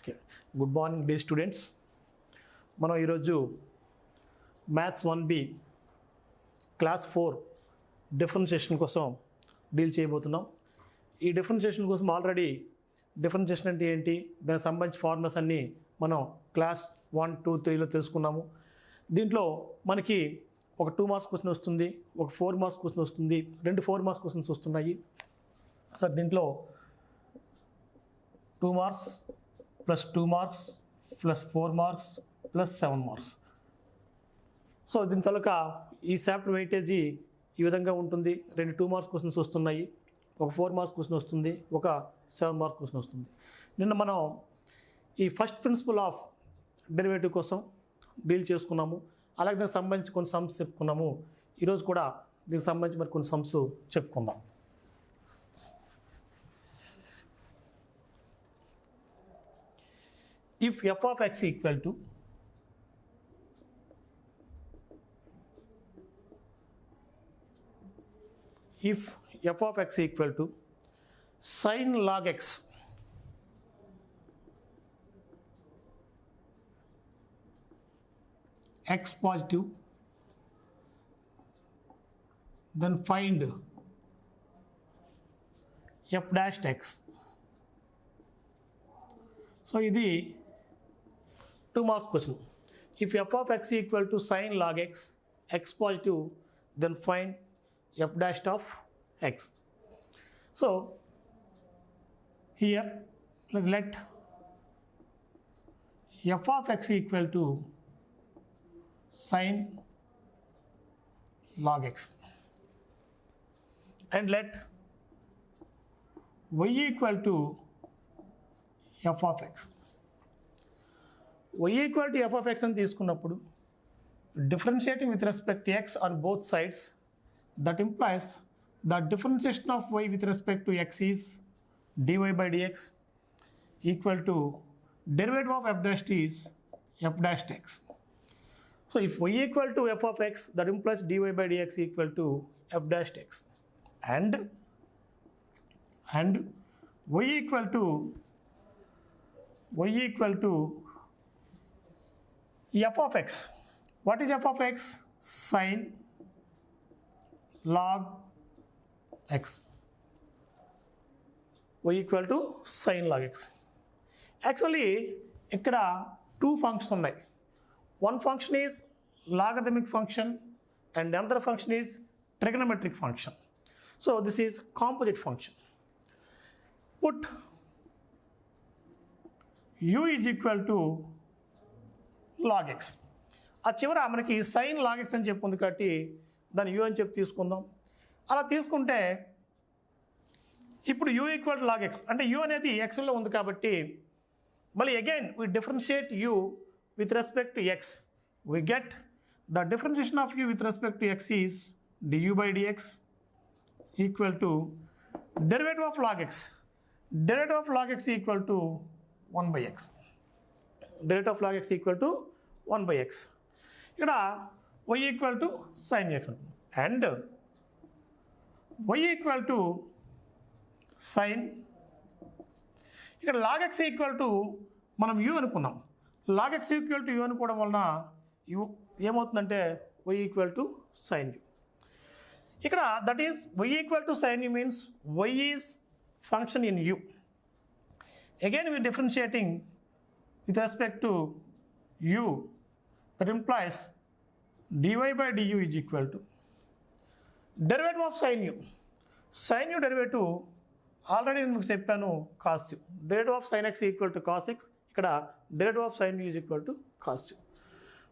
Okay, good morning day students. మనం ఈరోజు maths 1B class 4 differentiation కోసం డీల్ చేయబోతున్నాం. ఈ డిఫరెన్షియేషన్ కోసం ఆల్రెడీ డిఫరెన్షియేషన్ అంటే ఏంటి, దానికి సంబంధించిన ఫార్ములాస్ అన్నీ మనం క్లాస్ 1, 2, 3లో తెలుసుకున్నాము. దీంట్లో మనకి ఒక 2 మార్క్స్ క్వశ్చన్ వస్తుంది, ఒక 4 మార్క్స్ క్వశ్చన్ వస్తుంది, 2 4 మార్క్స్ క్వశ్చన్స్ వస్తున్నాయి. సార్ దీంట్లో 2 marks plus 2 marks plus 4 marks plus 7 marks. So దీని తాలూకా ఈ చాప్టర్ వెయిటేజీ ఈ విధంగా ఉంటుంది. 2 2 మార్క్స్ క్వశ్చన్స్ వస్తున్నాయి, ఒక 4 మార్క్స్ క్వశ్చన్ వస్తుంది, ఒక 7 మార్క్స్ క్వశ్చన్ వస్తుంది. నిన్న మనం ఈ ఫస్ట్ ప్రిన్సిపల్ ఆఫ్ డెరివేటివ్ కోసం డీల్ చేసుకున్నాము. అలాగే దానికి సంబంధించి కొన్ని సమ్స్ చెప్పుకున్నాము. ఈరోజు కూడా దీనికి సంబంధించి మరి కొన్ని సమ్స్ చెప్పుకుందాం. If f of x equal to sin log x positive, then find f dash x. So ఇది 2 marks question. If f of x equal to sin log x positive, then find f dash of x. So here let f of x equal to sin log x and let y equal to f of x. y equal to f of x అని తీసుకున్నప్పుడు differentiating with respect to x on both sides, that implies the differentiation of y with respect to x is dy by dx equal to derivative of f dash is f dash x. So if y equal to f of x, that implies dy by dx equal to f dash x, and y equal to f of x. What is f of x? Sin log x. y equal to sin log x. Actually ఇక్కడ 2 functions ఉన్నాయి. One function is logarithmic function and another function is trigonometric function. So this is composite function. Put u is equal to log x. ఆ చివర మనకి sign log x అని చెప్పుకుంది కాబట్టి దాన్ని u అని చెప్పి తీసుకుందాం. అలా తీసుకుంటే ఇప్పుడు u equal to log x అంటే u అనేది xలో ఉంది కాబట్టి మళ్ళీ again we differentiate u with respect to x. We get the differentiation of u with respect to x is du by dx equal to derivative of log x. Derivative of log x equal to 1 by x. Derivative of log x equal to 1 by x. ఇక్కడ y equal to sin x and y equal to sin. ఇక్కడ log x equal to మనం u అనుకున్నాం. log x equal to u అనుకోవడం వలన u ఏమవుతుందంటే y equal to sin u. ఇక్కడ that is y equal to sin u means y is function in u. Again we are differentiating with respect to u, that implies dy by du is equal to derivative of sin u. Sin u derivative already నేను మీకు చెప్పాను cos u. Derivative of sin x equal to cos x. ఇక్కడ derivative of sin u is equal to cos u.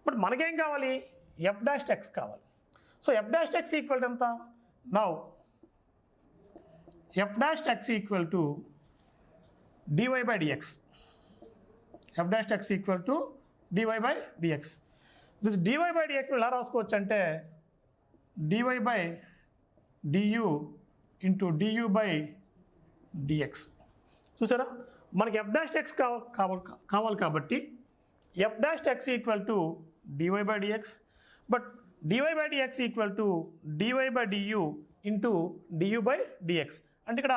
But మనకేం కావాలి, f dash x కావాలి. So f dash x equal to ఎంత? Now f dash x equal to dy by dx. f dash x equal to dy by dx. This dy by dx ఎలా రాసుకోవచ్చు అంటే dy by du into du by dx. చూసారా, మనకి f dash x కావాలి కాబట్టి f dash x equal to dy by dx, but dy by dx equal to dy by du into du by dx. అంటే ఇక్కడ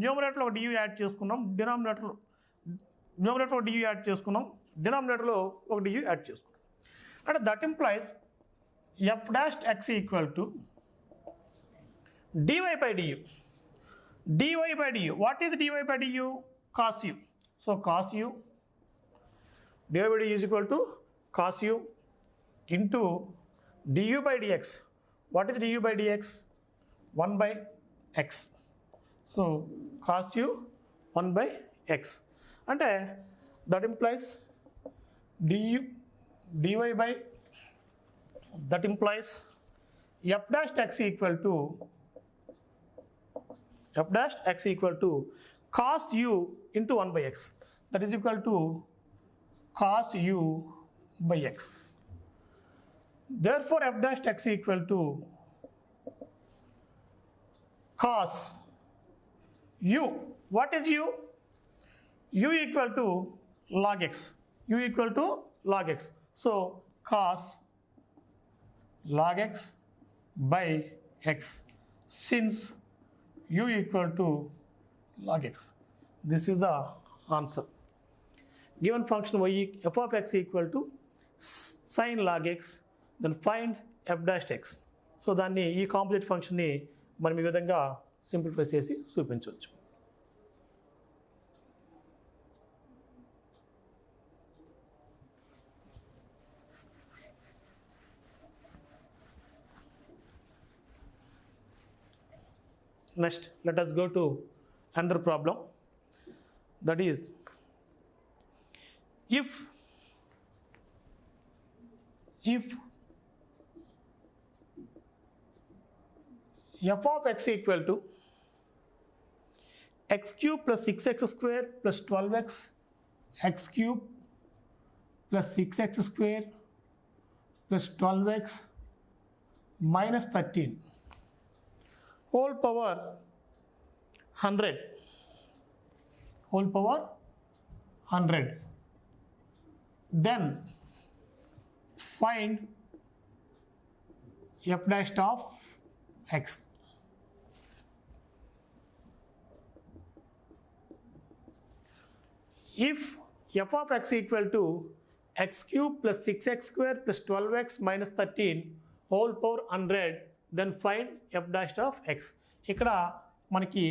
న్యూమరేటర్లో du add చేసుకున్నాం, డినామినేటర్లో numerator ఒక Diu add చేసుకున్నాం, డినామినేటర్లో ఒక డియూ యాడ్ చేసుకున్నాం. అంటే that implies F dash X equal to dy by du. dy by du. What is dy by du? Cos u. So cos u, dy by du is equal to cos u into du by dx. What is du by dx? 1 by x. So cos u 1 by x. And that implies dy by, that implies f dash x equal to f dash x equal to cos u into 1 by x. That is equal to cos u by x. Therefore f dash x equal to cos u. What is u? U equal to log x. U equal to log x. So cos log x by x, since u equal to log x. This is the answer. Given function y f of x equal to sin log x, then find f dash x. So దాన్ని ఈ కాంప్లిట్ ఫంక్షన్ని మనం ఈ విధంగా simplify చేసి చూపించవచ్చు. Next, let us go to another problem. That is, if f of x equal to x cube plus 6x square plus 12x, x cube plus 6x square plus 12x minus 13 whole power 100, whole power 100, then find f dash of x. If f of x equal to x cube plus 6x square plus 12x minus 13 whole power 100, then find f dash of x. ఇక్కడ మనకి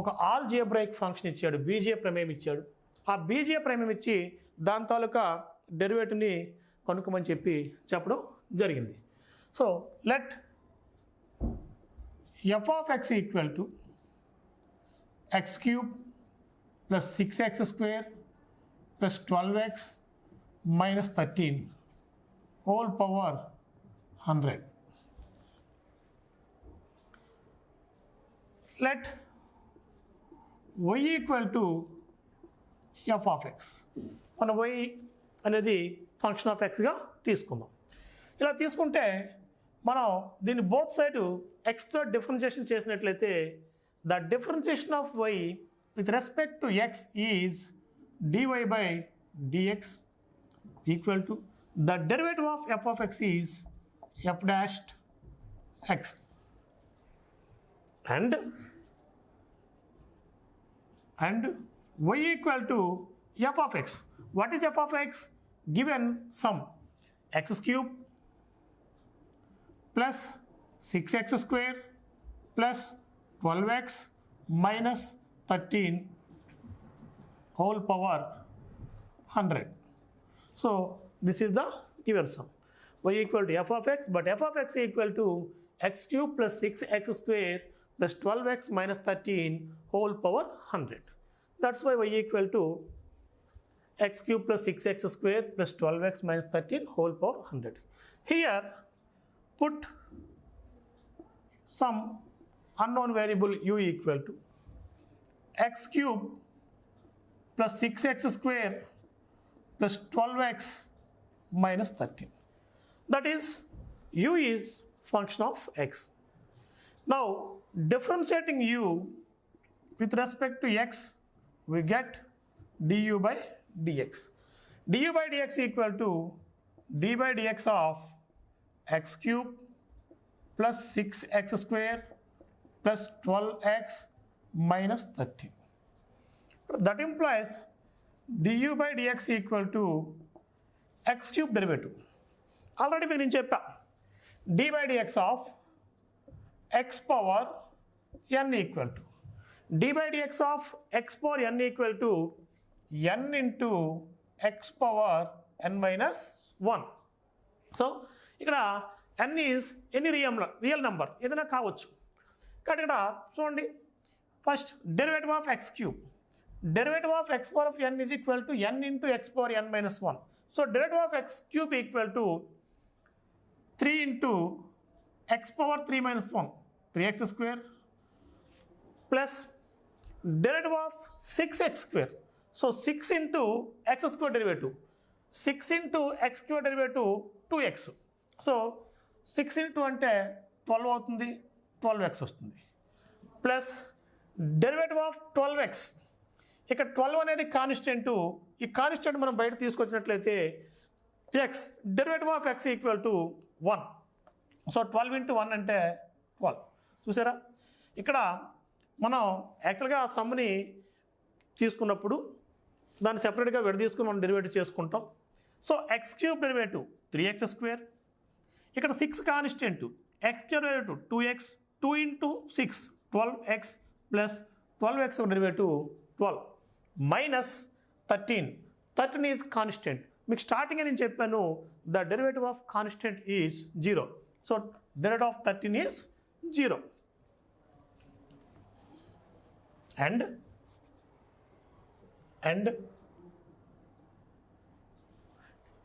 ఒక algebraic function ఇచ్చాడు, బీజీయ ప్రమేయం ఇచ్చాడు. ఆ బీజీయ ప్రమేయం ఇచ్చి దాని తాలూకా డెరివేటివ్ని కనుక్కోమని చెప్పడం జరిగింది. So let f of x equal to x cube plus 6x square plus 12x minus 13 whole power 100. Let y equal to f of x. మన y అనేది ఫంక్షన్ ఆఫ్ ఎక్స్గా తీసుకుందాం. ఇలా తీసుకుంటే మనం దీన్ని బోత్ సైడ్ ఎక్స్తో డిఫరెన్షియేషన్ చేసినట్లయితే the differentiation of y with respect to x is dy by dx equal to the derivative of f of x is f dash x. And y equal to f of x. What is f of x? Given sum x cube plus 6x square plus 12x minus 13 whole power 100. So this is the given sum. Y equal to f of x, but f of x equal to x cube plus 6x square plus 12x minus 13 whole power 100. That's why y equal to x cube plus 6x square plus 12x minus 13 whole power 100. Here put some unknown variable u equal to x cube plus 6x square plus 12x minus 13. That is, u is function of x. Now differentiating u with respect to x, we get du by dx. du by dx equal to d by dx of x cube plus 6x square plus 12x minus 13. That implies du by dx equal to x cube derivative. Already మీకు నేను చెప్పా d by dx of x power n equal to d by dx of x power n equal to n into x power n minus 1. So ఇక్కడ n is any real number ఏదైనా కావచ్చు. కాబట్టి ఇక్కడ చూడండి first derivative of X cube, derivative of X power of n is equal to n into x power n minus 1. So derivative of X cube equal to 3 into x power 3 minus 1 3x square plus derivative of 6x square. So 6 into X square derivative, 6 into X square derivative 2x. So 6 into అంటే 12 అవుతుంది, 12x వస్తుంది. Plus derivative of 12x, ఇక్కడ 12 అనేది constant, ఈ constant మనం బయట తీసుకొచ్చినట్లయితే x derivative of x equal to 1. So 12 into 1 అంటే 12. చూసారా ఇక్కడ మనం యాక్చువల్గా ఆ సమ్ని తీసుకున్నప్పుడు దాన్ని సెపరేట్గా విడదీసుకుని మనం డెరివేటివ్ చేసుకుంటాం. So x cube derivative 3x square, ఇక్కడ 6 constant, x cube derivative 2x, 2 into 6 12x plus 12x derivative 12 minus 13 is constant. మీకు స్టార్టింగ్ నేను చెప్పాను the derivative of constant is 0. So derivative of 13 is 0. And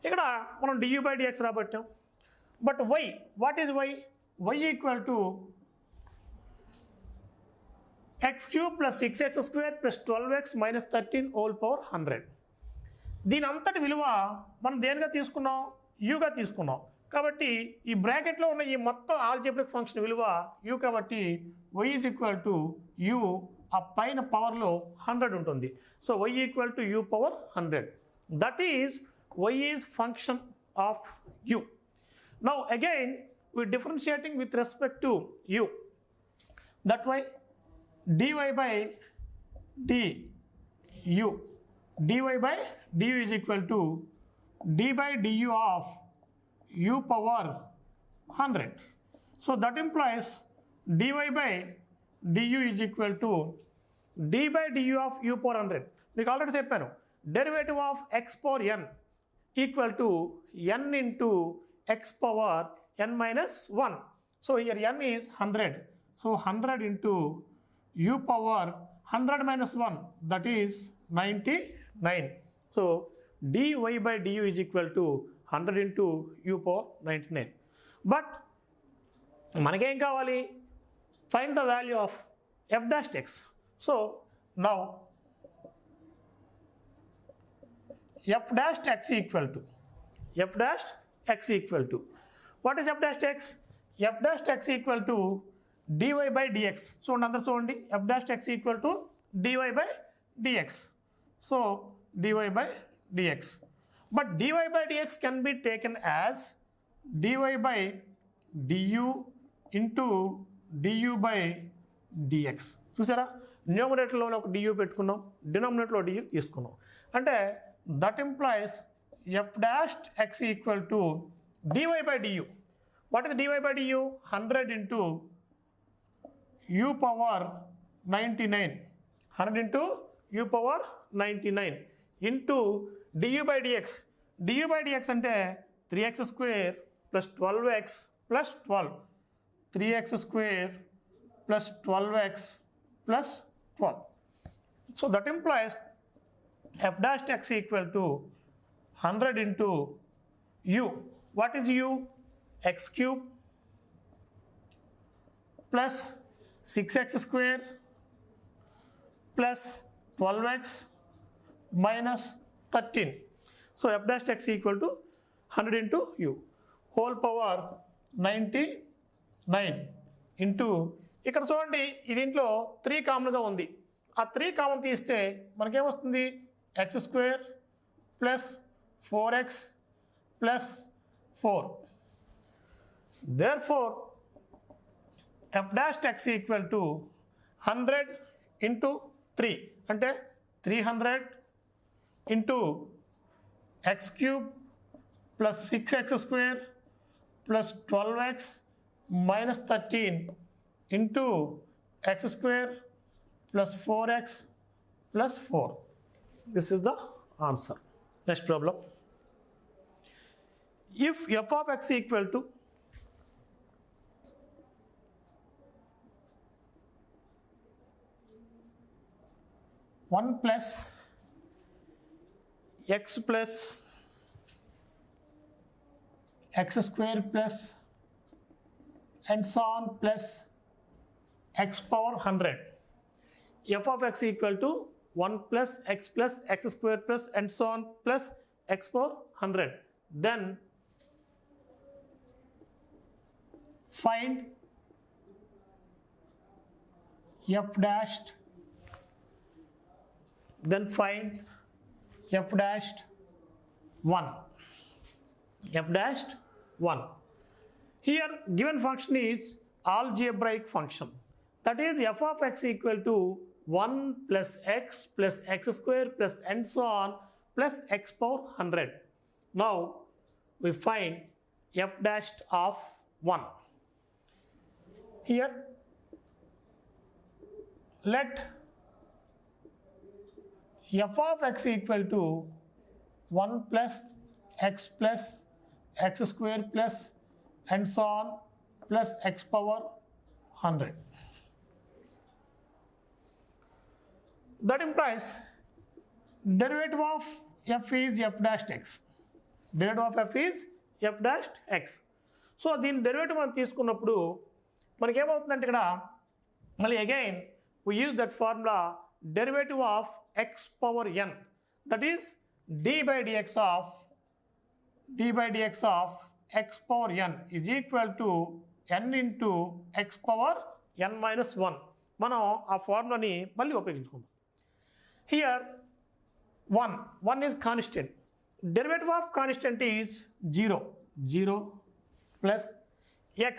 ఇక్కడ మనం du by dx రాబట్టాం. But y, what is y? y equal to x cube plus 6x square plus 12x minus 13 whole power 100. దీని అంతటి విలువ మనం దేనిగా తీసుకున్నాం? యూగా తీసుకున్నాం. కాబట్టి ఈ బ్రాకెట్లో ఉన్న ఈ మొత్తం ఆల్జీబ్రిక్ ఫంక్షన్ విలువ u, కాబట్టి y is equal to u, ఆ పైన పవర్లో 100 ఉంటుంది. So y equal to u power 100. That is y is function of u. Now again we differentiating with respect to u. That way dy by du is equal to d by du of u power 100. So that implies dy by du is equal to d by du of u power 100. మీకు already చెప్పాను derivative of x power n equal to n into x power n minus 1. So here n is 100. So 100 into u power 100 minus 1, that is 99. So dy by du is equal to 100 into u power 99. But మనకేం కావాలి? Find the value of f dash x. So now f dash x equal to what is f dash x? F dash x equal to dy by dx. So another చూడండి f dash x equal to dy by dx. So dy by dx. But dy by dx can be taken as dy by du into du by dx. చూసారా న్యూమరేటర్లో ఒక du పెట్టుకున్నాం, డినామినేటర్లో du తీసుకున్నాం. అంటే that implies f dash x equal to dy by du. What is dy by du? 100 into u power 99. 100 into u power 99 into du by dx. du by dx అంటే 3x square plus 12x plus 12. 3x square plus 12x plus 12. So that implies f dash x equal to 100 into u. What is u? X cube plus 6x square plus 12x minus 13. So f dash x equal to 100 into u whole power 99 into ఇక్కడ చూడండి ఈ దీంట్లో 3 కామన్గా ఉంది. ఆ 3 common తీస్తే మనకేమొస్తుంది? x square plus 4x plus 4. Therefore f dash x equal to 100 into 3 అంటే 300 into x cube plus 6x square plus 12x minus 13 into x square plus 4x plus 4. This is the answer. Next problem. If f of x equal to one plus x plus x square plus and so on plus x power 100, f of x equal to 1 plus x square plus and so on plus x power 100, then find f dashed, then find f dashed 1. F dashed 1. Here given function is algebraic function, that is f of x equal to 1 plus x square plus and so on plus x power 100. Now we find f dashed of 1. Here let f of x equal to 1 plus x square plus and so on plus x power 100. That implies derivative of f is f dashed x. Derivative of f is f dashed x. So దీని derivative మనం తీసుకున్నప్పుడు మనకి ఏమవుతుందంటే ఇక్కడ మళ్ళీ again we use that formula derivative of x power n, that is d by dx of x power n is equal to n into x power n minus 1. మనం ఆ ఫార్ములాని మళ్ళీ ఉపయోగించుకుందాం. Here 1 is constant. Derivative of constant is 0 plus x.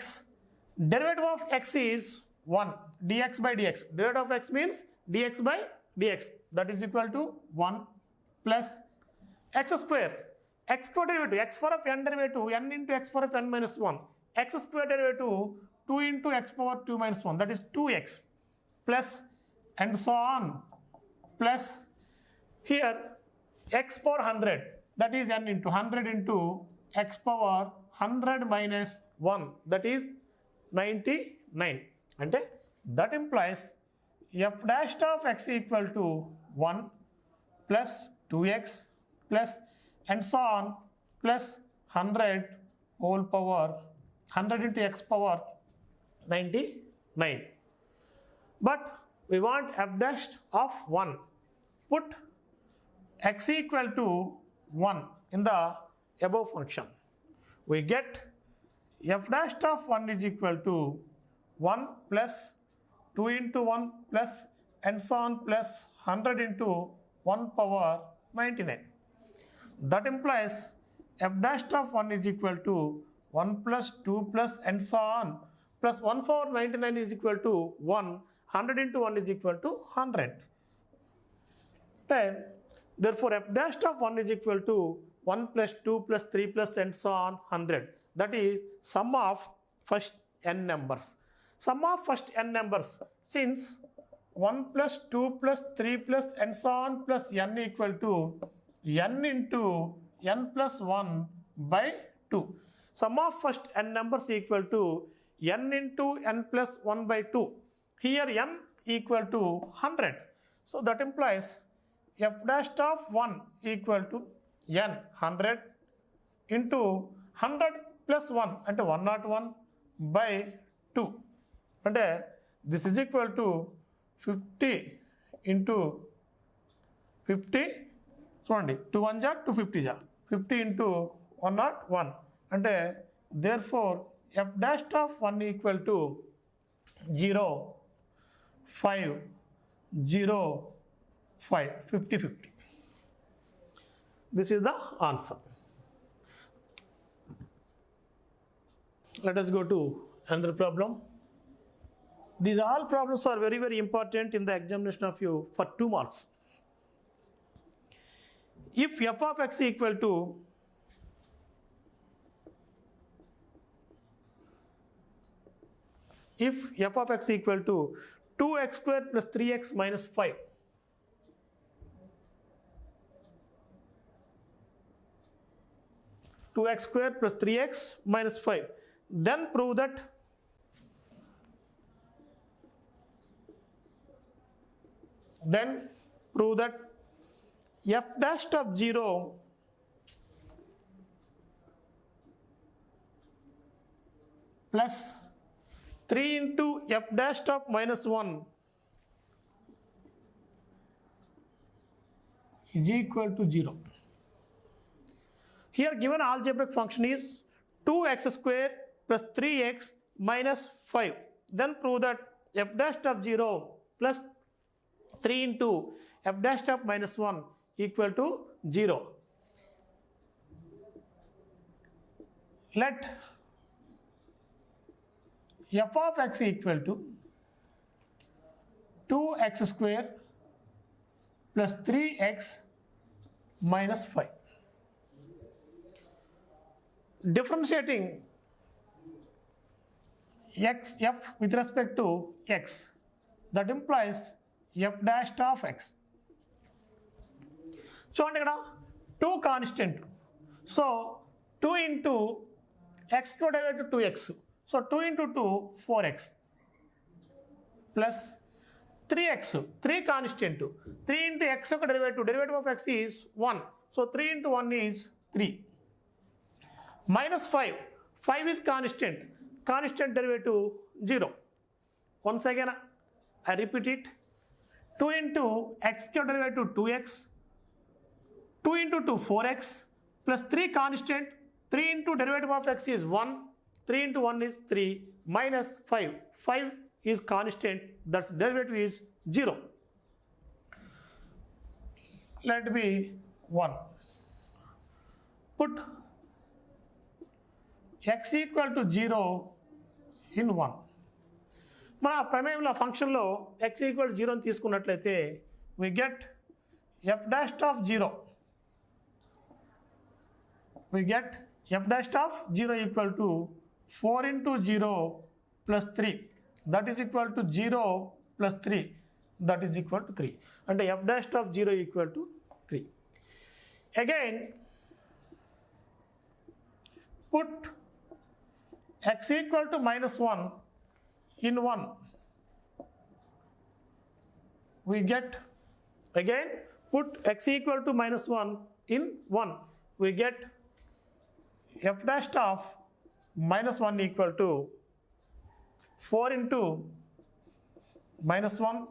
Derivative of x is 1 dx by dx. Derivative of x means dx by dx, that is equal to 1 plus x square. X square derivative, x power of n derivative n into x power of n minus 1. X square derivative 2 into x power 2 minus 1, that is 2x plus and so on plus here x power 100, that is n into 100 into x power 100 minus 1, that is 99. And that implies f dash of x equal to 1 plus 2x plus and so on plus 100 whole power 100 into x power 99. But we want f dash of 1. Put x equal to 1 in the above function. We get f dash of 1 is equal to 1 plus 2 into 1 plus and so on plus 100 into 1 power 99. That implies f dash of 1 is equal to 1 plus 2 plus and so on plus 1 power 99 is equal to 1. 100 into 1 is equal to 100. Then therefore f dash of 1 is equal to 1 plus 2 plus 3 plus and so on 100. That is sum of first n numbers. Sum of first n numbers, since 1 plus 2 plus 3 plus and so on plus n equal to n into n plus 1 by 2. Sum of first n numbers equal to n into n plus 1 by 2. Here n equal to 100. So that implies f dash of 1 equal to n 100 into 100 plus 1 అంటే 101 by 2. అంటే this is equal to 50 into 50. చూడండి 2 1 జా 250 జా 50 into 101 అంటే therefore f dash of 1 equal to 0 5 0 5 50 50. This is the answer. Let us go to another problem. These all problems are very important in the examination of you for 2 marks. if f of x equal to if f of x equal to 2x square plus 3x minus 5, two x square plus 3x minus 5, then prove that f dash of 0 plus 3 into f dash of minus 1 is equal to 0. Here given algebraic function is 2x square plus 3x minus 5. Then prove that f dash of 0 plus 3 into f dash of minus 1 equal to 0. Let f of x equal to 2x square plus 3x minus 5. Differentiating f with respect to x, that implies f dash of x. చూడండి ఇక్కడ 2 constant, so 2 into x derivative 2x, so 2 into 2 4x plus 3x, 3 constant, 3 into x యొక్క derivative of x is 1, so 3 into 1 is 3 minus 5, 5 is constant derivative 0. Once again I repeat it, 2 into x derivative 2x, 2 into 2 4x plus 3 constant, 3 into derivative of x is 1, 3 into 1 is 3 minus 5, 5 is constant, thus derivative is 0. Let it be 1. Put x equal to 0 in 1. మన ప్రమేయంలో ఫంక్షన్లో x equal 0 అని తీసుకున్నట్లయితే we get f dash of 0. We get f dash of 0 equal to 4 into 0 plus 3, that is equal to 0 plus 3, that is equal to 3. And f dash of 0 equal to 3. Again, put x equal to minus 1 in 1. We get, again, put x equal to minus 1 in 1. We get f dash of minus 1 equal to 4 into minus 1,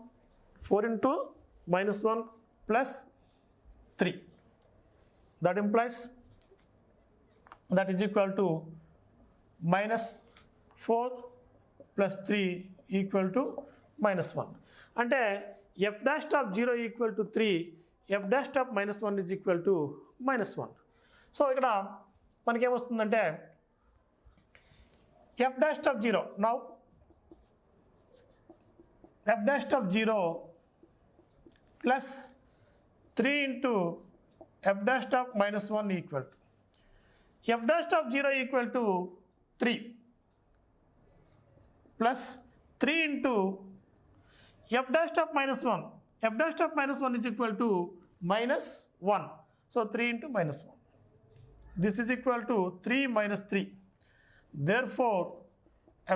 4 into minus 1 plus 3. That implies that is equal to minus 4 plus 3 equal to minus 1. అంటే f dash of 0 equal to 3, f dash of minus 1 is equal to minus 1. So ఇక్కడ మనకేమొస్తుందంటే f dash of 0, now f dash of 0 plus 3 into f dash of minus 1 equal to f dash of 0 equal to 3 plus 3 into f dash of minus 1. F dash of minus 1 is equal to minus 1. So 3 into minus 1. This is equal to 3 minus 3. Therefore,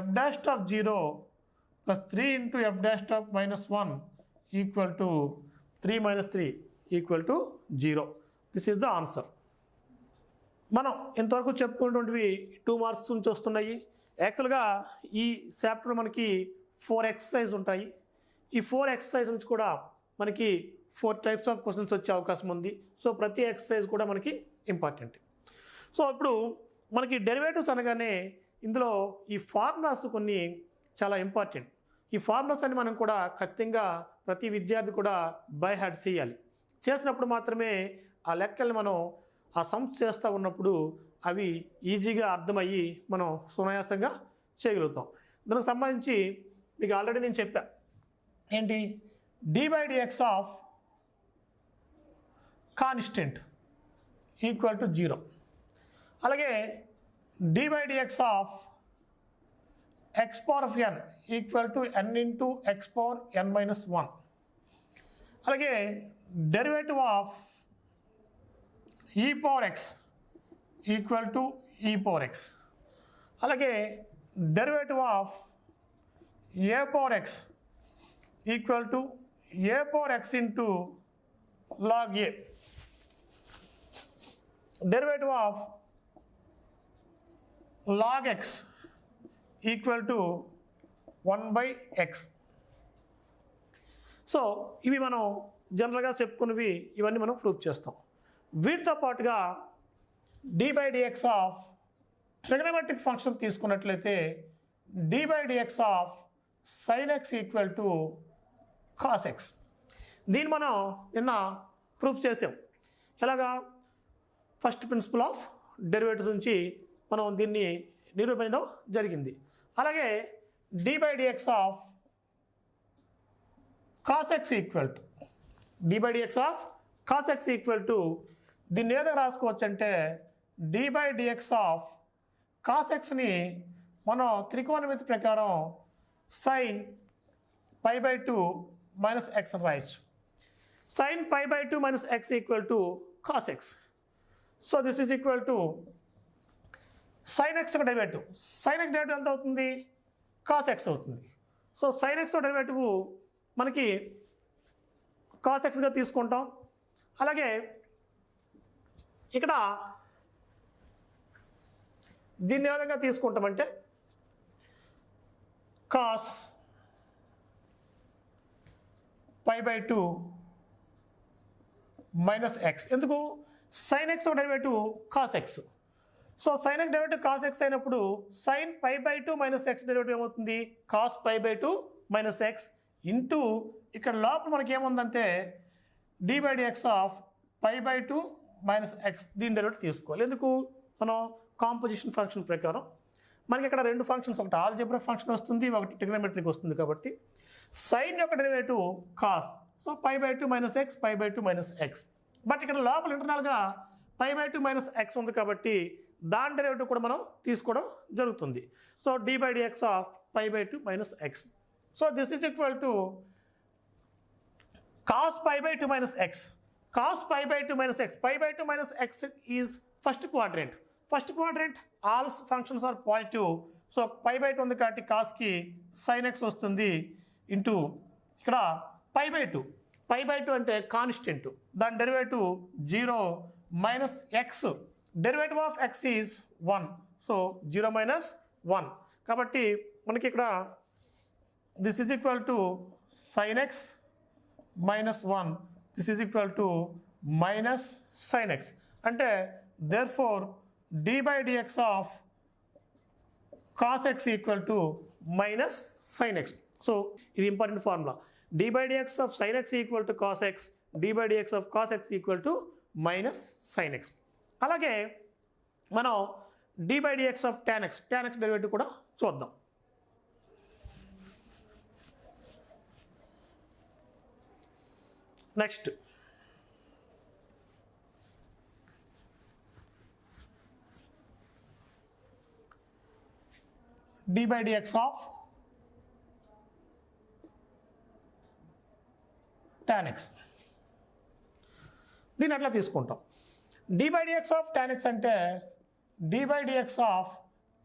f dash of 0 plus 3 into f dash of minus 1 equal to 3 minus 3 equal to 0. This is the answer. మనం ఇంతవరకు చెప్పుకున్నటువంటివి 2 marks నుంచి వస్తున్నాయి. యాక్చువల్గా ఈ chapter మనకి 4 exercise ఉంటాయి. ఈ 4 exercise నుంచి కూడా మనకి 4 టైప్స్ ఆఫ్ క్వశ్చన్స్ వచ్చే అవకాశం ఉంది. సో ప్రతి ఎక్సర్సైజ్ కూడా మనకి ఇంపార్టెంట్. సో ఇప్పుడు మనకి డెరివేటివ్స్ అనగానే ఇందులో ఈ ఫార్ములాస్ కొన్ని చాలా ఇంపార్టెంట్. ఈ ఫార్ములాస్ అని మనం కూడా ఖచ్చితంగా ప్రతి విద్యార్థి కూడా బై హార్ట్ చేయాలి. చేసినప్పుడు మాత్రమే ఆ లెక్కల్ని మనం ఆ సమ్స్ చేస్తూ ఉన్నప్పుడు అవి ఈజీగా అర్థమయ్యి మనం సునాయాసంగా చేయగలుగుతాం. దానికి సంబంధించి మీకు ఆల్రెడీ నేను చెప్పా, ఏంటి, d by dx of constant equal to 0. అలాగే dy dx of x power of n equal to n into x power n minus 1. అలాగే derivative of e power x equal to e power x. అలాగే derivative of a power x equal to a power x into log a. Derivative of log x equal to 1/x. So ఇవి మనం జనరల్గా చెప్పుకున్నవి, ఇవన్నీ మనం proof చేస్తాం. వీటితో పాటుగా dy dx of trigonometric function తీసుకున్నట్లయితే dy dx of sin x equal to cos x. దీన్ని మనం నిన్న ప్రూఫ్ చేసాం. ఎలాగా? ఫస్ట్ ప్రిన్సిపల్ ఆఫ్ డెరివేటివ్స్ నుంచి మనం దీన్ని నిరూపించడం జరిగింది. అలాగే dy dx of cos x equal to dy dx of cos x equal to దీన్ని ఏదో రాసుకోవచ్చు అంటే dy dx ఆఫ్ cos xని మనం త్రికోణమితి ప్రకారం sin π/2 మైనస్ x అని రాయొచ్చు. sin π/2 minus x equal to cos x. So this is equal to sin x derivative. sin x derivative ఎంత అవుతుంది? cos x అవుతుంది. సో sin x డెరివేటివ్ మనకి cos xగా తీసుకుంటాం. అలాగే ఇక్కడ దీన్ని ఏ విధంగా తీసుకుంటామంటే cos π/2 మైనస్ x. ఎందుకు? sin x derivative cos x. So sin x derivative cos x అయినప్పుడు sin π/2 మైనస్ x డెరివేటివ్ ఏమవుతుంది? cos π/2 మైనస్ x ఇంటూ ఇక్కడ లోపల మనకి ఏముందంటే dy dx of π/2 minus x. దీని డెరివేటివ్ తీసుకోవాలి. ఎందుకు? మనం కాంపోజిషన్ ఫంక్షన్ ప్రకారం మనకి ఇక్కడ రెండు ఫంక్షన్స్, ఒకటి ఆల్జీబ్రా ఫంక్షన్ వస్తుంది, ఒకటి ట్రిగనోమెట్రిక్ వస్తుంది. కాబట్టి సైన్ యొక్క derivative cos, so π/2 minus x, π/2 minus x. But ఇక్కడ లోపల ఇంటర్నల్గా π/2 మైనస్ x ఉంది కాబట్టి దాని డెరివేటివ్ కూడా మనం తీసుకోవడం జరుగుతుంది. So dy dx of π/2 minus x. So this is equal to cos π/2 minus x. cos π/2 minus x. π/2 minus x is first quadrant. First quadrant, all functions are positive. So π/2 ఉంది కాబట్టి కాస్కి sin x వస్తుంది into ఇక్కడ π/2. π/2 అంటే constant, దాని derivative 0 minus x. Derivative of x is 1. So 0 minus 1. కాబట్టి మనకి ఇక్కడ this is equal to sin x minus 1. This is equal to minus sin x. అంటే therefore dy dx of cos x equal to minus sin x. So ఇది important formula. dy dx of sin x equal to cos x, dy dx of cos x equal to minus sin x. అలాగే మనం dy dx of tan x derivative కూడా చూద్దాం. Next dy dx of tan x. దీన్ని అట్లా తీసుకుంటాం. dy dx of tan x అంటే dy dx of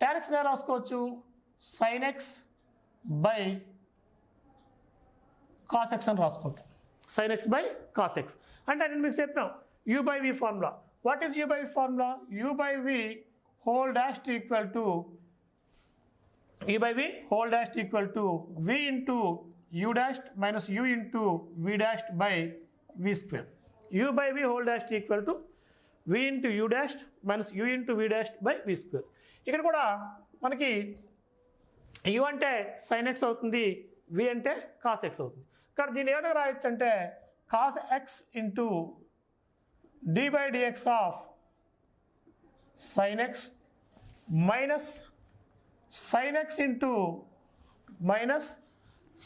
tan x నేను రాసుకోవచ్చు sin x by cos x అని రాసుకుంటాం. sin x by cos x. అంటే నేను మీకు చెప్పాం u by v formula. What is u by v formula? u by v whole dash equal to u by v whole dash equal to v into u dash minus u into v dash by v square. u by v whole dash equal to v into u dash minus u into v dash by v square. ఇక్కడ కూడా మనకి u అంటే sin x అవుతుంది, v అంటే cos x అవుతుంది. ఇక్కడ దీన్ని ఏ విధంగా రాయొచ్చు అంటే cos x into dy dx of sin x minus sin x into minus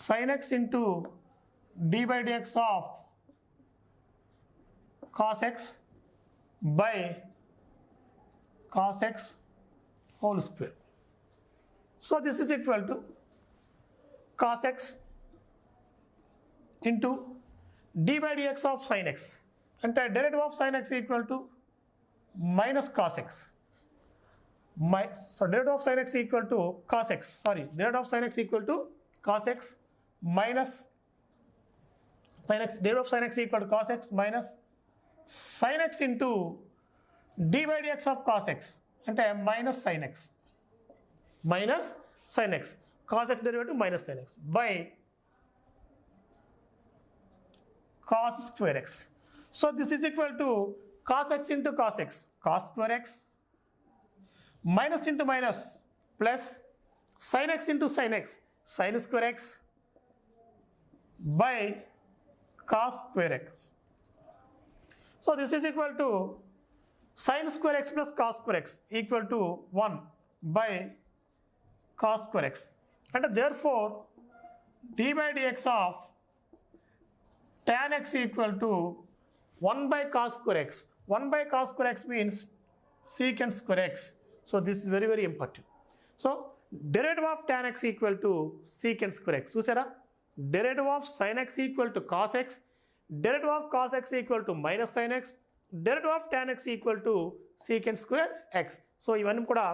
sin x into dy dx of cos x by cos x whole square. So this is equal to cos x into d by dx of sin x. అంటే derivative of sin x equal to minus cos x. So derivative of sin x equal to cos x. Derivative of sin x equal to cos x minus sin x. Derivative of sin x equal to cos x minus sin x into d by dx of cos x. అంటే minus sin x. Minus sin x. Cos x derivative minus sin x by cos square x. So this is equal to cos x into cos x, cos square x, minus into minus plus sin x into sin x, sin square x by cos square x. So this is equal to sin square x plus cos square x equal to 1 by cos square x. And therefore d by dx of tan x equal to 1 by cos square x. 1 by cos square x means secant square x. So this is very, very important. So derivative of tan x equal to secant square x. చూసారా, derivative of sin x equal to cos x, derivative of cos x equal to minus sin x, derivative of tan x equal to secant square x. సో ఇవన్నీ కూడా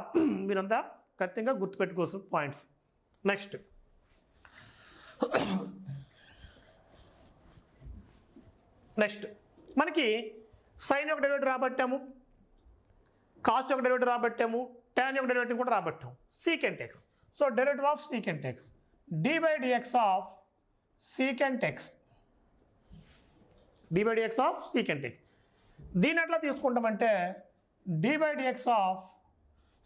మీరంతా ఖచ్చితంగా గుర్తుపెట్టుకోవాల్సిన points. Next మనకి sine యొక్క derivative రాబట్టాము, కాస్ యొక్క డెరివేటివ్ రాబట్టాము, tan యొక్క డెరివేటివ్ కూడా రాబట్టాము. Secant x. So derivative of secant x d by dx of secant x, d by dx of secant x. దీని ఎట్లా తీసుకుంటామంటే d by dx of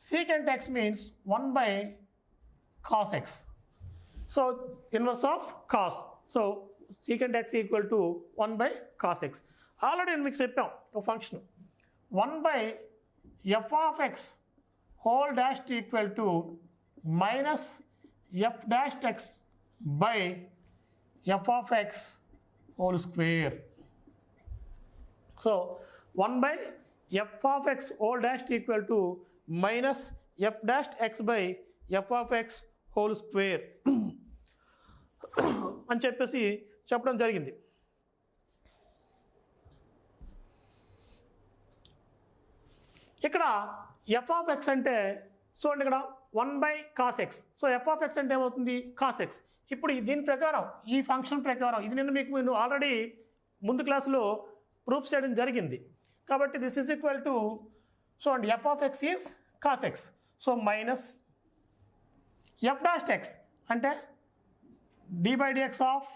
secant x means 1 by cos x. So inverse of cos. So secant x equal to 1 by cos x. Already నేను మీకు చెప్పాం ఒక function 1 by f of x whole dash equal to minus f dash x by f of x whole square. So 1 by f of x whole dash equal to minus f dash x by f of x whole square అని చెప్పేసి చెప్పడం జరిగింది. ఇక్కడ F of X అంటే చూడండి, ఇక్కడ 1 by cos x. So F of X అంటే ఏమవుతుంది, cos x. ఇప్పుడు దీని ప్రకారం, ఈ ఫంక్షన్ ప్రకారం, ఇది నేను మీకు ఆల్రెడీ ముందు క్లాసులో ప్రూఫ్ చేయడం జరిగింది. కాబట్టి దిస్ ఈజ్ ఈక్వల్ టు, చూడండి, f of x is cos x. So minus f dash x అంటే d by dx of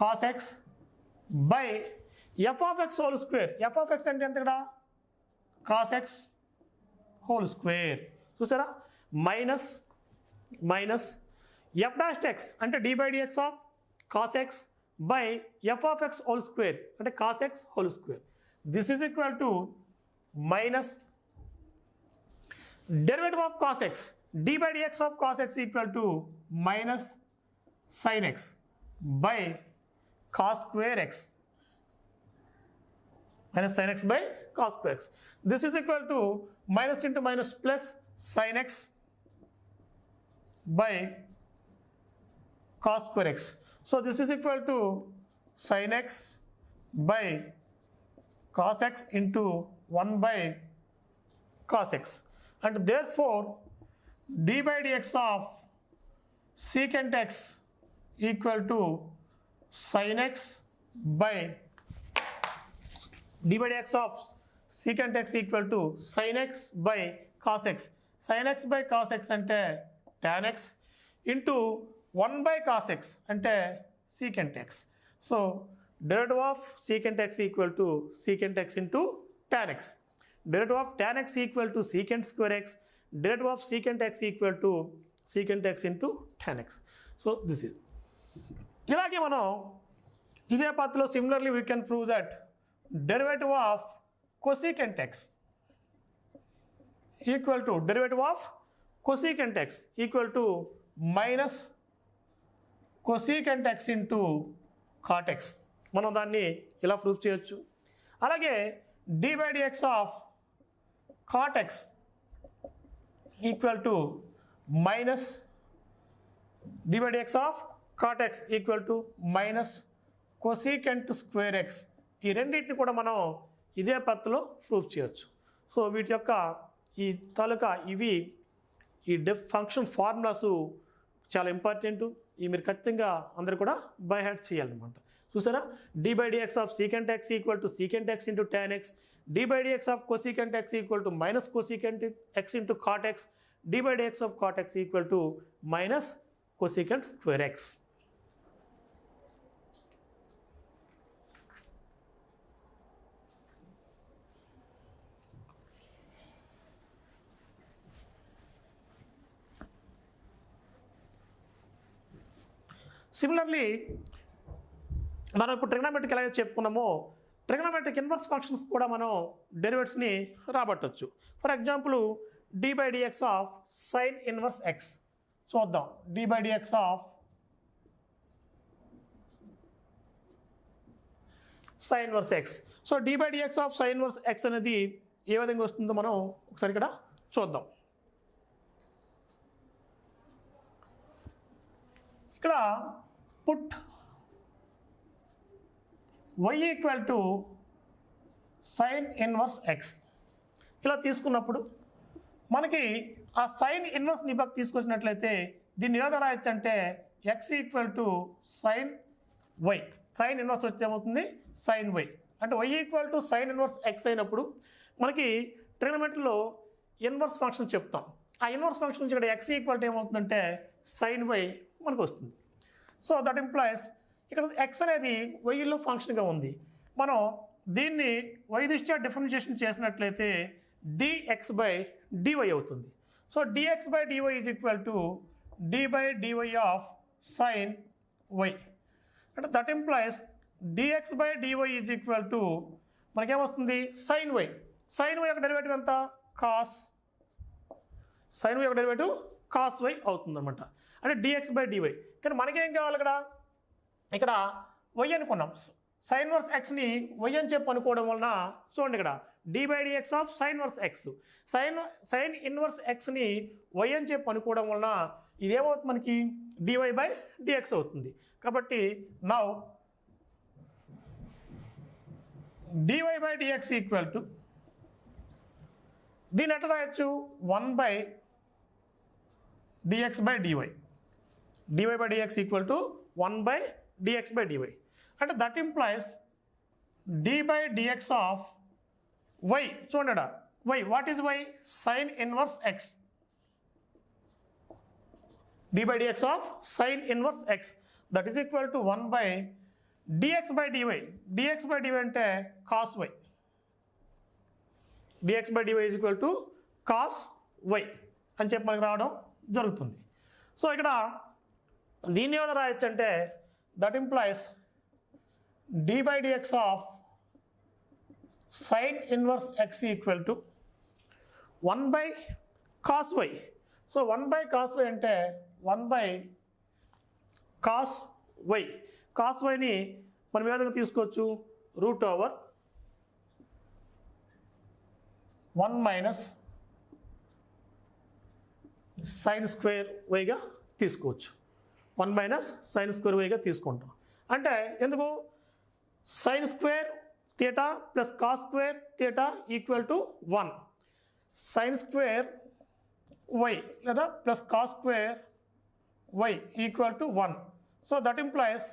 cos x by f of x whole square. f of x అంటే ఎంత ఇక్కడ, cos x whole square. చూసారా, minus minus f dash x అంటే d by dx of cos x by f of x whole square అంటే cos x whole square. This is equal to minus derivative of cos x, d by dx of cos x equal to minus sin x by cos square x, minus sin x by cos square x. This is equal to minus into minus plus sin x by cos square x. So this is equal to sin x by cos x into 1 by cos x. And therefore d by dx of secant x equal to sin x by d by dx of secant x equal to sin x by cos x. Sin x by cos x అంటే tan x into 1 by cos x అంటే secant x. So derivative of secant x equal to secant x into tan x. Derivative of tan x equal to secant square x. Derivative of secant x equal to secant x into tan x. So this is. ఇలాగే మనం ఇదే పద్ధతిలో similarly we can prove that derivative of cosecant x equal to derivative of cosecant x equal to minus cosecant x into cot x. మనం దాన్ని ఇలా prove చేయొచ్చు. అలాగే d/dx of cot x equal to minus d/dx of cot x equal to minus cosecant square X. ఈ రెండింటిని కూడా మనం ఇదే పద్ధతిలో ప్రూఫ్ చేయొచ్చు. సో వీటి యొక్క ఈ తాలూకా ఈ ఫంక్షన్ ఫార్ములాస్ చాలా ఇంపార్టెంట్. ఈ మీరు ఖచ్చితంగా అందరు కూడా బై హార్ట్ చేయాలన్నమాట. చూసారా, d/dx of secant X equal to secant X into tan x, d/dx of cosecant X equal to minus cosecant X into cot x, d/dx of cot x equal to minus cosecant square X. Similarly మనం ఇప్పుడు trigonometric ఎలాగైతే చెప్పుకున్నామో trigonometric inverse functions కూడా మనం డెరివేటివ్స్ని రాబట్టవచ్చు. For example d/dx of sine inverse x చూద్దాం. d/dx of sine inverse x. So d/dx of sine inverse x అనేది ఏ విధంగా వస్తుందో మనం ఒకసారి ఇక్కడ చూద్దాం. ఇక్కడ put y equal to sine inverse x ఇలా తీసుకున్నప్పుడు మనకి ఆ సైన్ ఇన్వర్స్ ని పక్క తీసుకొచ్చినట్లయితే దీన్ని ఏదో రాయొచ్చు అంటే x equal to sine y. Sine inverse వచ్చి ఏమవుతుంది సైన్ వై అంటే y equal to sine inverse x అయినప్పుడు మనకి ట్రిగ్నోమెట్రీలో ఇన్వర్స్ ఫంక్షన్ చెప్తాం. ఆ ఇన్వర్స్ ఫంక్షన్ నుంచి ఇక్కడ x ఈక్వల్ టు ఏమవుతుందంటే సైన్ వై మనకు వస్తుంది. సో దట్ ఇంప్లాయిస్ ఇక్కడ x అనేది వైలో ఫంక్షన్గా ఉంది. మనం దీన్ని y దృష్ట్యా డిఫరెన్షియేషన్ చేసినట్లయితే dx/dy అవుతుంది. So dx/dy is equal to d/dy of sine y అంటే that implies dx/dy is equal to మనకేమొస్తుంది సైన్ వై. సైన్ వై యొక్క డెరివేటివ్ ఎంత కాస్. సైన్ వై యొక్క డెరివేటివ్ కాస్ వై అవుతుంది అనమాట. అంటే dx/dy. కానీ మనకేం కావాలి ఇక్కడ y అనుకున్నాం. సైన్ వర్స్ ఎక్స్ని y అని చెప్పి అనుకోవడం వలన చూడండి ఇక్కడ d/dx of sine verse x. Sine inverse ఎక్స్ని y అని చెప్పి అనుకోవడం వలన ఇదేమవుతుంది మనకి dy/dx అవుతుంది. కాబట్టి నౌ dy/dx ఈక్వల్ టు దీన్ని ఎట్లా రాయొచ్చు 1/dx/dy. dy/dx equal to 1/dx/dy అంటే that implies d/dx of y. చూడండి y what is y sine inverse x. d/dx of sine inverse x that is equal to 1/dx/dy. dx/dy అంటే cos y. dx/dy is equal to cos y అని చెప్పి మనకి రావడం జరుగుతుంది. So ఇక్కడ దీన్ని ఏమైనా రాయొచ్చు అంటే that implies d/dx of sine inverse x equal to 1/cos y. So 1/cos y అంటే 1/cos y. cos yని మనం ఏ విధంగా తీసుకోవచ్చు √1 మైనస్ సైన్ స్క్వేర్ వైగా తీసుకోవచ్చు. 1 మైనస్ సైన్ స్క్వేర్ వైగా తీసుకుంటాం. అంటే ఎందుకు sine square theta plus cos square theta equal to 1. Sine square y లేదా plus cos square y equal to 1. So that implies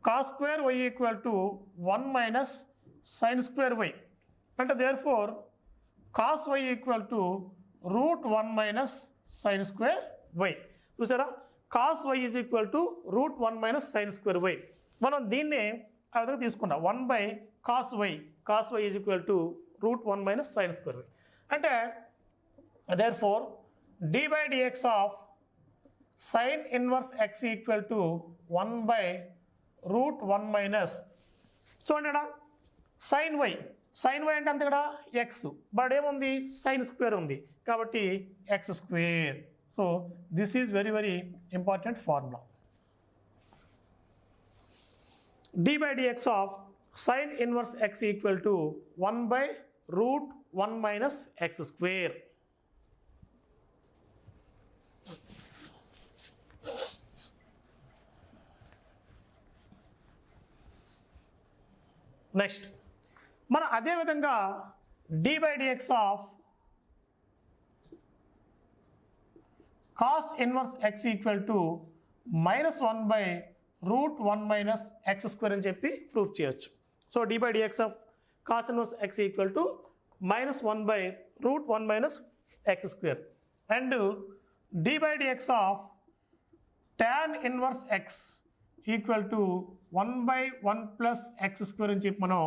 cos square y equal to 1 minus sine square y అంటే therefore cos y equal to √1 minus sine square y. చూసారా cos y is equal to √1 minus sine square y. మనం దీన్ని ఆ విధంగా తీసుకున్నాం 1/cos y. cos y is equal to √1 minus sine square y అంటే therefore d/dx of sine inverse x equal to 1/√1 minus చూడండి sine y. Sine y అంటే అంత ఇక్కడ ఎక్స్ బట్ ఏముంది సైన్ స్క్వేర్ ఉంది కాబట్టి x square. So this is very very important formula. d/dx of sin inverse x equal to 1 by root 1 minus x square. Next మన అదేవిధంగా d by dx of cos inverse x equal to -1 by root 1 minus x square అని చెప్పి proof చేయొచ్చు. So d by dx of cos inverse x equal to -1 by root 1 minus x square and d by dx of tan inverse x equal to 1 by 1 plus x square అని చెప్పి మనం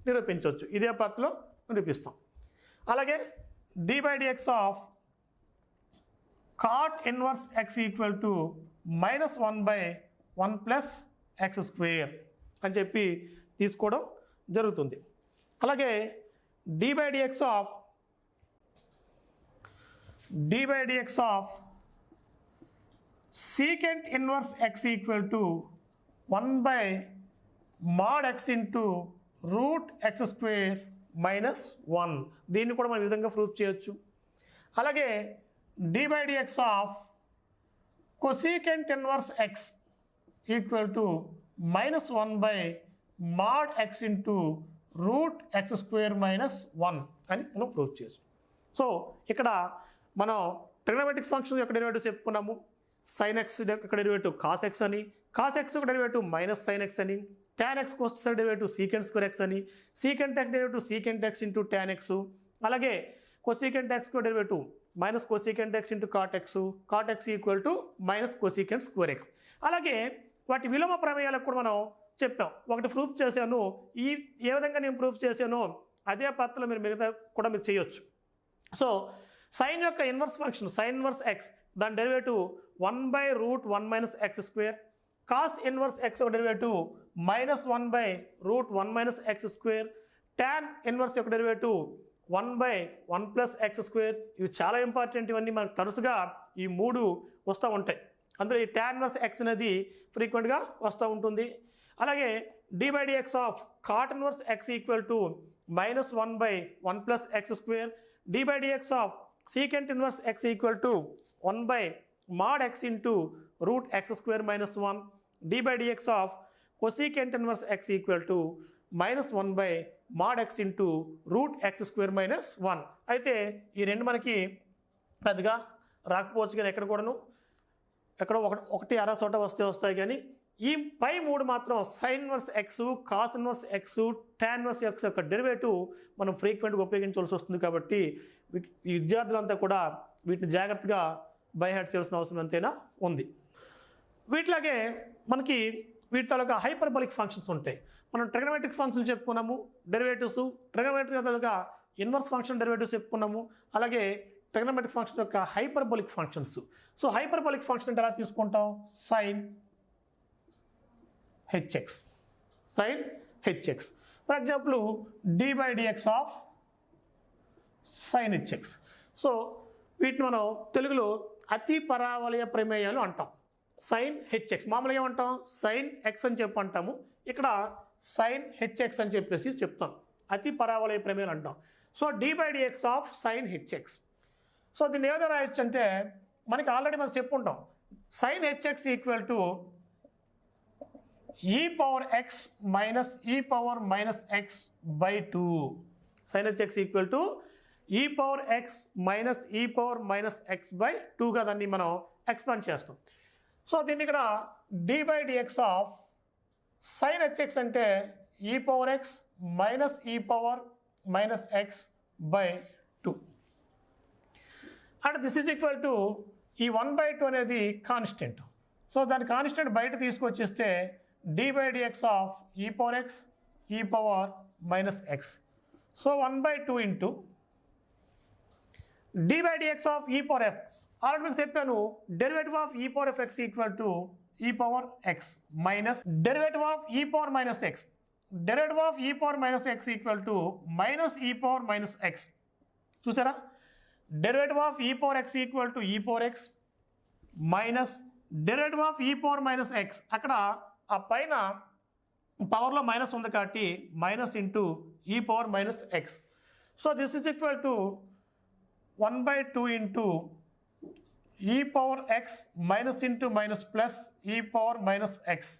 నిరూపించవచ్చు. ఇదే పద్ధతిలో నిరూపిస్తాం. అలాగే d by dx of cot inverse x equal to -1 by 1 plus x square అని చెప్పి తీసుకోవడం జరుగుతుంది. అలాగే d by dx of secant inverse x equal to 1 by mod x into root x square minus 1 దీన్ని కూడా మనం ఈ విధంగా ప్రూఫ్ చేయొచ్చు. అలాగే d by dx of cosecant inverse x equal to -1 by mod x into root x square minus 1 అని మనం proof చేయొచ్చు. సో ఇక్కడ మనం ట్రిగ్నోమెట్రిక్ ఫంక్షన్ యొక్క డెరివేటివ్ చెప్పుకున్నాము. sin x యొక్క డెరివేటివ్ cos x అని, cos x యొక్క డెరివేటివ్ మైనస్ sin x అని, tan x కోసం డెరివేటివ్ secant స్క్వేర్ x అని, secant x derivative secant x into tan x, అలాగే cosecant x యొక్క derivative minus cosecant x into cot x equal to minus cosecant square x. అలాగే వాటి విలోమ ప్రమేయాలకు కూడా మనం చెప్పాం. ఒకటి ప్రూఫ్ చేశాను. ఏ విధంగా నేను ప్రూఫ్ చేశానో అదే పద్ధతిలో మీరు మిగతా కూడా మీరు చేయొచ్చు. సో సైన్ యొక్క inverse function sine inverse x దాని derivative 1 by root 1 minus x square, cos inverse x యొక్క derivative -1 by root 1 minus x square, tan inverse యొక్క derivative 1 by 1 plus x square. ఇవి చాలా ఇంపార్టెంట్. ఇవన్నీ మనకు తరచుగా ఈ మూడు వస్తూ ఉంటాయి. అందులో ఈ tan inverse x అనేది ఫ్రీక్వెంట్గా వస్తూ ఉంటుంది. అలాగే d by dx of cot inverse x equal to -1 by 1 plus x square, d by dx of secant inverse x equal to 1 by mod x into root x square minus 1, d by dx of cosecant inverse x equal to -1 by mod x into root x square minus 1. అయితే ఈ రెండు మనకి పెద్దగా రాకపోవచ్చు కానీ ఎక్కడో ఒకటి అర చోట వస్తాయి కానీ ఈ పై మూడు మాత్రం sin inverse x, cos inverse x, tan inverse x యొక్క డెరివేటివ్ మనం ఫ్రీక్వెంట్గా ఉపయోగించాల్సి వస్తుంది. కాబట్టి ఈ విద్యార్థులంతా కూడా వీటిని జాగ్రత్తగా బై హార్ట్ చేయాల్సిన అవసరం ఎంతైనా ఉంది. వీటిలాగే మనకి వీటి తాలూకా హైపర్బోలిక్ ఫంక్షన్స్ ఉంటాయి. మనం ట్రిగ్నోమెట్రిక్ ఫంక్షన్ చెప్పుకున్నాము, డెరివేటివ్స్, ట్రిగ్నోమెట్రిక్ తాలూకా ఇన్వర్స్ ఫంక్షన్ డెరివేటివ్స్ చెప్పుకున్నాము. అలాగే ట్రిగ్నోమెట్రిక్ ఫంక్షన్ యొక్క hyperbolic functions. So hyperbolic function అంటే ఎలా తీసుకుంటాం? Sine hx. For example d by dx of sin hx. So వీటిని మనం తెలుగులో అతి పరావలయ ప్రమేయాలు అంటాం. sin hx మామూలుగా ఏమంటాం? sin x అని చెప్పి అంటాము. ఇక్కడ sin hx అని చెప్పేసి చెప్తాం. అతి పరావలయ ప్రమేయాలు అంటాం. So d by dx of sin hx. So దీన్ని ఏదో రాయొచ్చు అంటే మనకి ఆల్రెడీ మనం చెప్పుకుంటాం. sin hx equal to e power x minus e power minus x by 2. sin hx equal to e power x minus e power minus x by 2గా దాన్ని మనం expand చేస్తాం. సో దీన్ని ఇక్కడ d by dx of sin hx అంటే e power x minus e power minus x by 2. And this is equal to ఈ 1/2 అనేది constant. So దాని constant బయట తీసుకొచ్చేస్తే d by dx of e power x e power minus x. So 1/2 into d by dx of e power f. Already మీకు చెప్పాను derivative of e power f x equal to e power x minus derivative of e power minus x. Derivative of e power minus x equal to minus e power minus x. చూసారా? Derivative of e power x equal to e power x minus derivative of e power minus x. అక్కడ ఆ పైన పవర్లో minus ఉంది కాబట్టి minus into e power minus x. So this is equal to 1/2 into e power x minus into minus plus e power minus x,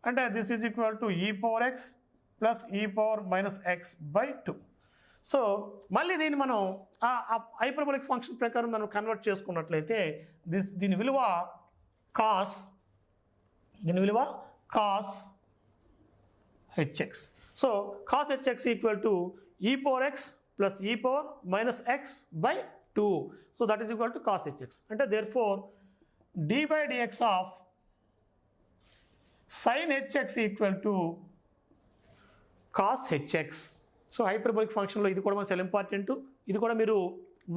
అంటే this is equal to e power x plus e power minus x by 2. సో మళ్ళీ దీన్ని మనం hyperbolic function ప్రకారం మనం convert చేసుకున్నట్లయితే దీని విలువ cos hx. So cos hx equal to e power x plus e power minus x by 2. So that is equal to cos hx. అంటే therefore d/dx of sine hx equal to cos hx. So hyperbolic ఫంక్షన్లో ఇది కూడా మన చాలా important, ఇది కూడా మీరు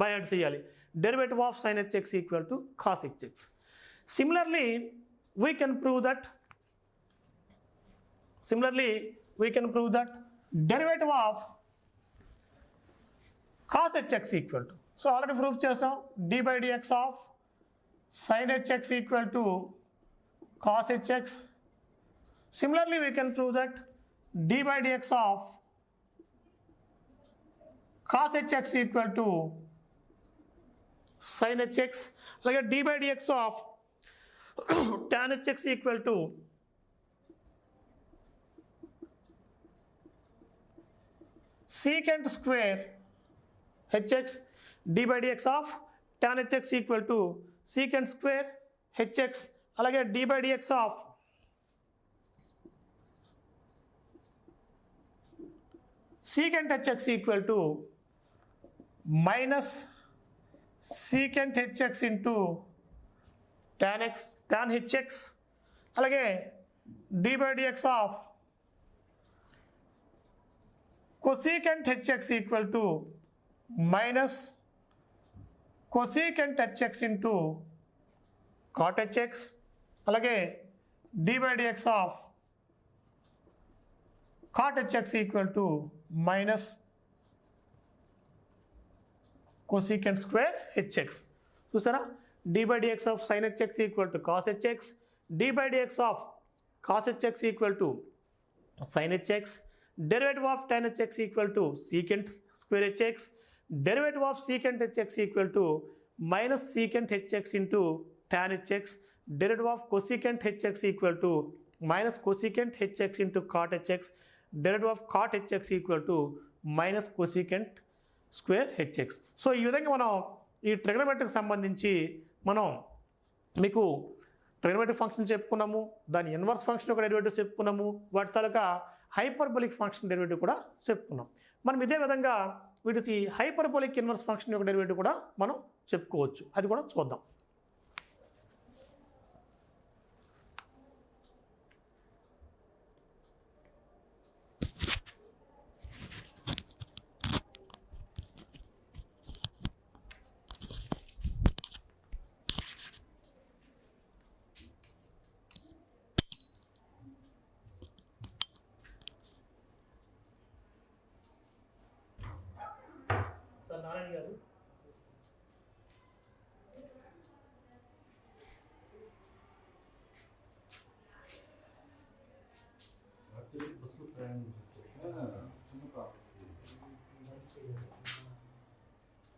by heart చేయాలి. Derivative of sine hx equal to cos hx. Similarly we can prove that derivative of cos hx equal to, so already proof చేసాం d/dx of sin hx equal to cos hx. Similarly we can prove that d/dx of cos hx equal to sin hx, అలాగే d/dx of tan hx equal to secant square hx, d/dx of tan hx equal to secant square hx, అలాగే d/dx of secant hx equal to minus secant hx into tan hx, అలాగే d/dx of cosecant hx equal to minus cosecant hx into cot hx, అలాగే d/dx of cot hx equal to minus cosecant square hx. చూసారా, d/dx of sin hx equal to cos hx, d/dx of cos hx equal to sin hx, derivative of tan hx equal to secant square hx, derivative of secant hx equal to minus secant hx into tan hx, derivative of cosecant hx equal to minus cosecant hx into cot hx, derivative of cot hx equal to minus cosecant square hx. So ఈ విధంగా మనం ఈ ట్రిగనోమెట్రీకి సంబంధించి మనం మీకు trigonometric function చెప్పుకున్నాము, దాని inverse function యొక్క డెరివేటివ్ చెప్పుకున్నాము, వాటి తాలూకా హైపర్బోలిక్ ఫంక్షన్ డెరివేటివ్ కూడా చెప్పుకున్నాం. మనం ఇదే విధంగా వీటికి హైపర్బోలిక్ ఇన్వర్స్ ఫంక్షన్ యొక్క డెరివేటివ్ కూడా మనం చెప్పుకోవచ్చు, అది కూడా చూద్దాం.